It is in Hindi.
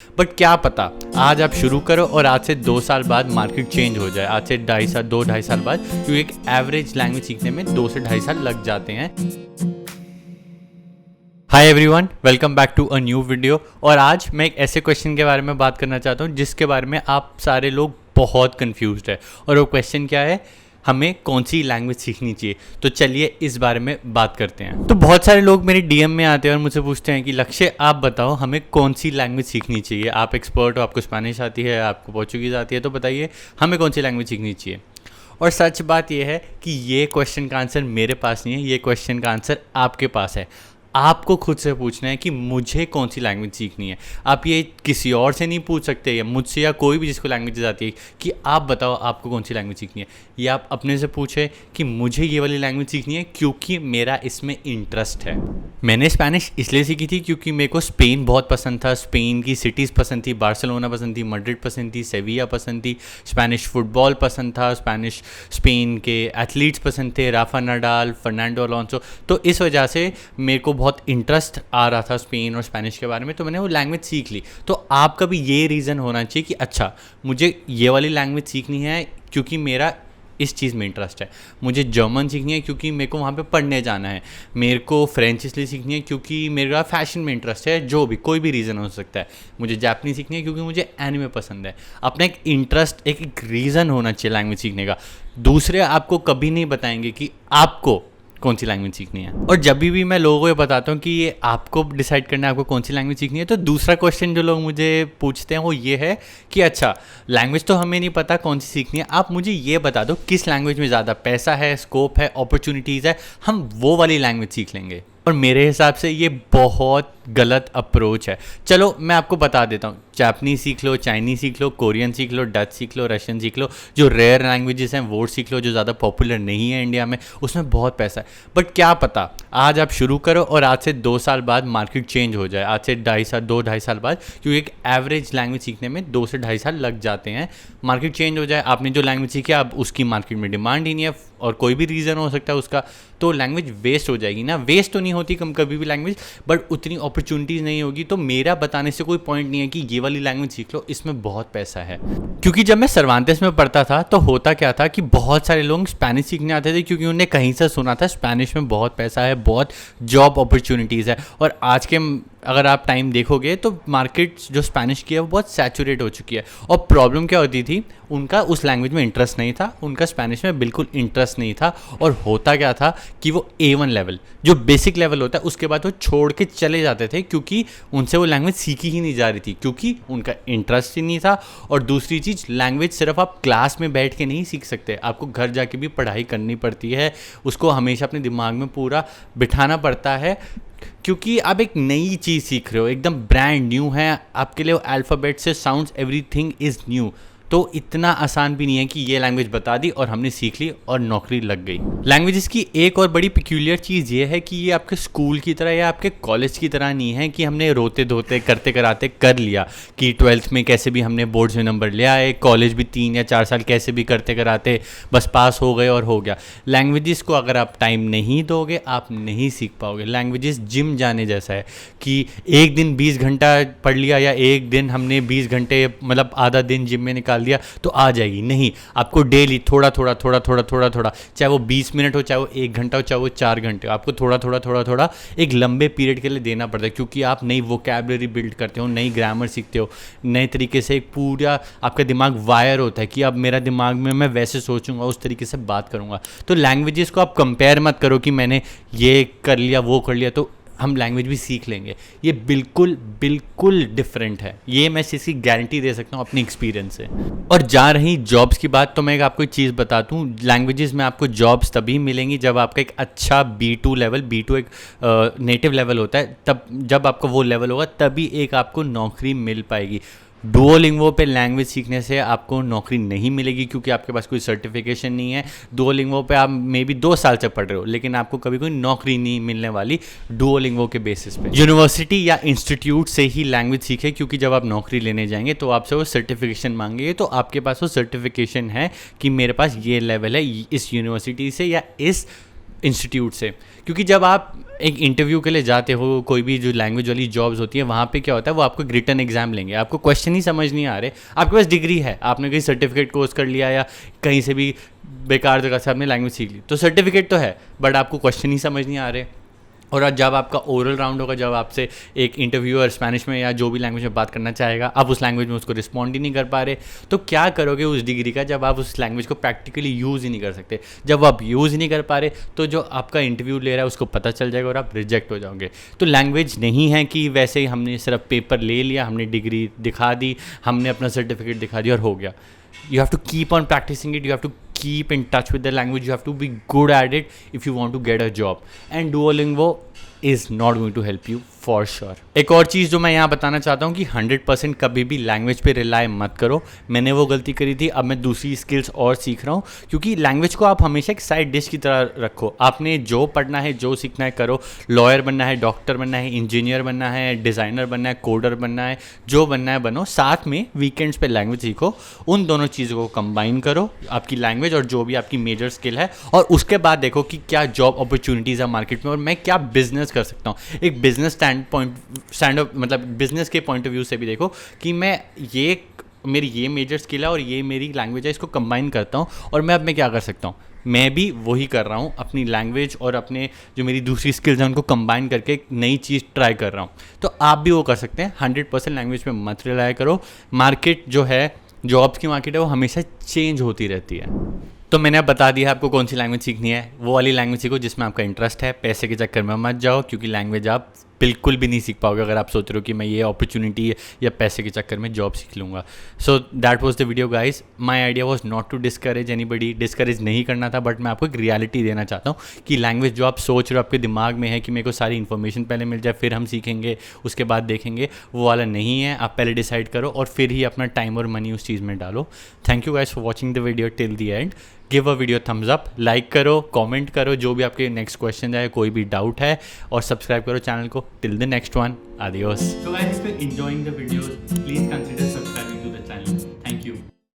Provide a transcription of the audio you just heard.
बट क्या पता आज आप शुरू करो और आज से 2 साल बाद मार्केट चेंज हो जाए। आज से 2-2.5 साल बाद, क्योंकि एक एवरेज लैंग्वेज सीखने में 2 से 2.5 साल लग जाते हैं। Hi everyone, welcome back to a new video. और आज मैं एक ऐसे क्वेश्चन के बारे में बात करना चाहता हूँ जिसके बारे में आप सारे लोग बहुत कंफ्यूज्ड है। और वो क्वेश्चन क्या है, हमें कौन सी लैंग्वेज सीखनी चाहिए। तो चलिए इस बारे में बात करते हैं। तो बहुत सारे लोग मेरे डीएम में आते हैं और मुझसे पूछते हैं कि लक्ष्य आप बताओ हमें कौन सी लैंग्वेज सीखनी चाहिए। आप एक्सपर्ट हो, आपको स्पेनिश आती है, आपको पोर्चुगीज़ आती है, तो बताइए हमें कौन सी लैंग्वेज सीखनी चाहिए। और सच बात यह है कि ये क्वेश्चन का आंसर मेरे पास नहीं है, ये क्वेश्चन का आंसर आपके पास है। आपको खुद से पूछना है कि मुझे कौन सी लैंग्वेज सीखनी है। आप ये किसी और से नहीं पूछ सकते, या मुझसे या कोई भी जिसको लैंग्वेजेस आती है कि आप बताओ आपको कौन सी लैंग्वेज सीखनी है। या आप अपने से पूछे कि मुझे ये वाली लैंग्वेज सीखनी है क्योंकि मेरा इसमें इंटरेस्ट है। मैंने स्पेनिश इसलिए सीखी थी क्योंकि मेरे को स्पेन बहुत पसंद था। स्पेन की सिटीज़ पसंद थी, बार्सिलोना पसंद थी, मैड्रिड पसंद थी, सेविया पसंद थी। स्पेनिश फुटबॉल पसंद था, स्पेन के एथलीट्स पसंद थे, राफा नडाल, फर्नांडो अलोंसो। तो इस वजह से मेरे को बहुत इंटरेस्ट आ रहा था स्पेन और स्पेनिश के बारे में, तो मैंने वो लैंग्वेज सीख ली। तो आपका भी ये रीज़न होना चाहिए कि अच्छा मुझे ये वाली लैंग्वेज सीखनी है क्योंकि मेरा इस चीज़ में इंटरेस्ट है। मुझे जर्मन सीखनी है क्योंकि मेरे को वहाँ पे पढ़ने जाना है। मेरे को फ्रेंच इसलिए सीखनी है क्योंकि मेरा फैशन में इंटरेस्ट है। जो भी कोई भी रीज़न हो सकता है। मुझे जापानी सीखनी है क्योंकि मुझे एनिमे पसंद है। अपना एक इंटरेस्ट, एक रीज़न होना चाहिए लैंग्वेज सीखने का। दूसरे आपको कभी नहीं बताएंगे कि आपको कौन सी लैंग्वेज सीखनी है। और जब भी मैं लोगों को बताता हूँ कि ये आपको डिसाइड करना है आपको कौन सी लैंग्वेज सीखनी है, तो दूसरा क्वेश्चन जो लोग मुझे पूछते हैं वो ये है कि अच्छा लैंग्वेज तो हमें नहीं पता कौन सी सीखनी है, आप मुझे ये बता दो किस लैंग्वेज में ज़्यादा पैसा है, स्कोप है, अपॉर्चुनिटीज़ है, हम वो वाली लैंग्वेज सीख लेंगे। और मेरे हिसाब से ये बहुत गलत अप्रोच है। चलो मैं आपको बता देता हूँ, जापानीज सीख लो, चाइनीज़ सीख लो, कोरियन सीख लो, डच सीख लो, रशियन सीख लो। जो रेयर लैंग्वेजेस हैं वो सीख लो, जो ज़्यादा पॉपुलर नहीं है इंडिया में, उसमें बहुत पैसा है। बट क्या पता आज आप शुरू करो और आज से 2 साल बाद मार्केट चेंज हो जाए। आज से 2-2.5 साल बाद, क्योंकि एक एवरेज लैंग्वेज सीखने में 2 से 2.5 साल लग जाते हैं। मार्केट चेंज हो जाए, आपने जो लैंग्वेज सीखी अब उसकी मार्केट में डिमांड ही नहीं है, और कोई भी रीज़न हो सकता है उसका, तो लैंग्वेज वेस्ट हो जाएगी ना। वेस्ट तो नहीं होती कभी भी लैंग्वेज, बट उतनी अपॉर्चुनिटीज़ नहीं होगी। तो मेरा बताने से कोई पॉइंट नहीं है कि ये वाली लैंग्वेज सीख लो, इसमें बहुत पैसा है। क्योंकि जब मैं सर्वांतेस में पढ़ता था तो होता क्या था कि बहुत सारे लोग स्पेनिश सीखने आते थे क्योंकि उन्हें कहीं से सुना था स्पेनिश में बहुत पैसा है, बहुत जॉब अपॉर्चुनिटीज़ है। और आज के अगर आप टाइम देखोगे तो मार्केट जो स्पेनिश की है वो बहुत सैचुरेट हो चुकी है। और प्रॉब्लम क्या होती थी, उनका उस लैंग्वेज में इंटरेस्ट नहीं था, उनका स्पेनिश में बिल्कुल इंटरेस्ट नहीं था। और होता क्या था कि वो A1 लेवल, जो बेसिक लेवल होता है, उसके बाद वो छोड़ के चले जाते थे क्योंकि उनसे वो लैंग्वेज सीखी ही नहीं जा रही थी, क्योंकि उनका इंटरेस्ट ही नहीं था। और दूसरी चीज़, लैंग्वेज सिर्फ आप क्लास में बैठ के नहीं सीख सकते, आपको घर जाके भी पढ़ाई करनी पड़ती है, उसको हमेशा अपने दिमाग में पूरा बिठाना पड़ता है, क्योंकि आप एक नई चीज़ सीख रहे हो, एकदम ब्रांड न्यू है आपके लिए। अल्फ़ाबेट से साउंड्स, एवरीथिंग इज़ न्यू। तो इतना आसान भी नहीं है कि ये लैंग्वेज बता दी और हमने सीख ली और नौकरी लग गई। लैंग्वेजेस की एक और बड़ी पिक्यूलियर चीज़ ये है कि ये आपके स्कूल की तरह या आपके कॉलेज की तरह नहीं है कि हमने रोते धोते करते कराते कर लिया, कि 12th में कैसे भी हमने बोर्ड्स में नंबर ले आए, कॉलेज भी 3 या 4 साल कैसे भी करते कराते बस पास हो गए और हो गया। लैंग्वेजेस को अगर आप टाइम नहीं दोगे आप नहीं सीख पाओगे। लैंग्वेजेस जिम जाने जैसा है कि एक दिन 20 घंटा पढ़ लिया, या एक दिन हमने 20 घंटे मतलब आधा दिन जिम में निकाल दिया तो आ जाएगी। नहीं, आपको डेली थोड़ा थोड़ा थोड़ा थोड़ा थोड़ा थोड़ा, चाहे वो 20 मिनट हो, चाहे वो 1 घंटा हो, चाहे वो 4 घंटे हो, आपको थोड़ा थोड़ा थोड़ा थोड़ा एक लंबे पीरियड के लिए देना पड़ता है। क्योंकि आप नई वोकैबुलरी बिल्ड करते हो, नई ग्रामर सीखते हो, नए तरीके से एक पूरा आपका दिमाग वायर होता है कि अब मेरा दिमाग में मैं वैसे सोचूंगा, उस तरीके से बात करूंगा। तो लैंग्वेजेस को आप कंपेयर मत करो कि मैंने ये कर लिया वो कर लिया तो हम लैंग्वेज भी सीख लेंगे। ये बिल्कुल बिल्कुल डिफरेंट है, ये मैं इसकी गारंटी दे सकता हूँ अपनी एक्सपीरियंस से। और जा रही जॉब्स की बात, तो मैं आपको एक चीज़ बताता हूँ, लैंग्वेजेस में आपको जॉब्स तभी मिलेंगी जब आपका एक अच्छा B2 लेवल, B2 एक नेटिव लेवल होता है, तब जब आपका वो लेवल होगा तभी एक आपको नौकरी मिल पाएगी। डुओलिंगो पे लैंग्वेज सीखने से आपको नौकरी नहीं मिलेगी क्योंकि आपके पास कोई सर्टिफिकेशन नहीं है। डुओलिंगो पे आप मे बी 2 साल से पढ़ रहे हो, लेकिन आपको कभी कोई नौकरी नहीं मिलने वाली डुओलिंगो के बेसिस पे। यूनिवर्सिटी या इंस्टीट्यूट से ही लैंग्वेज सीखे, क्योंकि जब आप नौकरी लेने जाएंगे तो आपसे वो सर्टिफिकेशन मांगेंगे, तो आपके पास वो सर्टिफिकेशन है कि मेरे पास ये लेवल है इस यूनिवर्सिटी से या इस इंस्टीट्यूट से। क्योंकि जब आप एक इंटरव्यू के लिए जाते हो, कोई भी जो लैंग्वेज वाली जॉब्स होती है, वहाँ पे क्या होता है, वो आपको रिटन एग्जाम लेंगे, आपको क्वेश्चन ही समझ नहीं आ रहे, आपके पास डिग्री है, आपने कहीं सर्टिफिकेट कोर्स कर लिया या कहीं से भी बेकार जगह से आपने लैंग्वेज सीख ली, तो सर्टिफिकेट तो है बट आपको क्वेश्चन ही समझ नहीं आ रहे। और आज जब आपका ओरल राउंड होगा, जब आपसे एक इंटरव्यूअर स्पेनिश में या जो भी लैंग्वेज में बात करना चाहेगा, आप उस लैंग्वेज में उसको रिस्पॉन्ड ही नहीं कर पा रहे, तो क्या करोगे उस डिग्री का, जब आप उस लैंग्वेज को प्रैक्टिकली यूज़ ही नहीं कर सकते। जब आप यूज़ ही नहीं कर पा रहे तो जो आपका इंटरव्यू ले रहा है उसको पता चल जाएगा और आप रिजेक्ट हो जाओगे। तो लैंग्वेज नहीं है कि वैसे ही हमने सिर्फ पेपर ले लिया, हमने डिग्री दिखा दी, हमने अपना सर्टिफिकेट दिखा दिया और हो गया। You have to keep on practicing it. You have to keep in touch with the language. You have to be good at it if you want to get a job. And Duolingo is not going to help you for sure. एक और चीज़ जो मैं यहाँ बताना चाहता हूँ कि 100% कभी भी लैंग्वेज पे रिलाई मत करो। मैंने वो गलती करी थी, अब मैं दूसरी स्किल्स और सीख रहा हूँ। क्योंकि लैंग्वेज को आप हमेशा एक साइड डिश की तरह रखो। आपने जो पढ़ना है, जो सीखना है करो। लॉयर बनना है, डॉक्टर बनना है, इंजीनियर बनना है, डिज़ाइनर बनना है, कोडर बनना है, जो बनना है बनो। साथ में वीकेंड्स पे लैंग्वेज सीखो। उन दोनों चीज़ों को कंबाइन करो, आपकी लैंग्वेज और जो भी आपकी मेजर स्किल है, और उसके बाद देखो कि क्या जॉब अपॉर्चुनिटीज़ है मार्केट में और मैं क्या बिजनेस कर सकता हूँ। एक बिजनेस स्टैंड मतलब बिजनेस के पॉइंट ऑफ व्यू से भी देखो कि मैं मेरी ये मेजर स्किल है और ये मेरी लैंग्वेज है, इसको कंबाइन करता हूँ और मैं अब मैं क्या कर सकता हूँ। मैं भी वही कर रहा हूँ, अपनी लैंग्वेज और अपने जो मेरी दूसरी स्किल्स हैं उनको कंबाइन करके एक नई चीज़ ट्राई कर रहा हूँ। तो आप भी वो कर सकते हैं। 100% लैंग्वेज पे मत रिलाय करो। मार्केट जो है, जॉब्स की मार्केट है, वो हमेशा चेंज होती रहती है। तो मैंने अब बता दिया आपको कौन सी लैंग्वेज सीखनी है। वो वाली लैंग्वेज सीखो जिसमें आपका इंटरेस्ट है। पैसे के चक्कर में मत जाओ, क्योंकि लैंग्वेज आप बिल्कुल भी नहीं सीख पाओगे अगर आप सोच रहे हो कि मैं ये अपॉर्चुनिटी या पैसे के चक्कर में जॉब सीख लूँगा। So that was the video guys. My idea was not to discourage anybody, discourage नहीं करना था, बट मैं आपको एक रियलिटी देना चाहता हूँ कि लैंग्वेज जो आप सोच रहे हो, आपके दिमाग में है कि मेरे को सारी इन्फॉर्मेशन पहले मिल जाए फिर हम सीखेंगे, उसके बाद देखेंगे, वो वाला नहीं है। आप पहले डिसाइड करो और फिर ही अपना टाइम और मनी उस चीज़ में डालो। Thank you guys for watching the video till the end. Give a video Thums up, like करो, कमेंट करो जो भी आपके नेक्स्ट क्वेश्चन है, कोई भी डाउट है, और सब्सक्राइब करो चैनल को। Till the next one, adios. So guys, if you're enjoying the videos, please consider subscribing.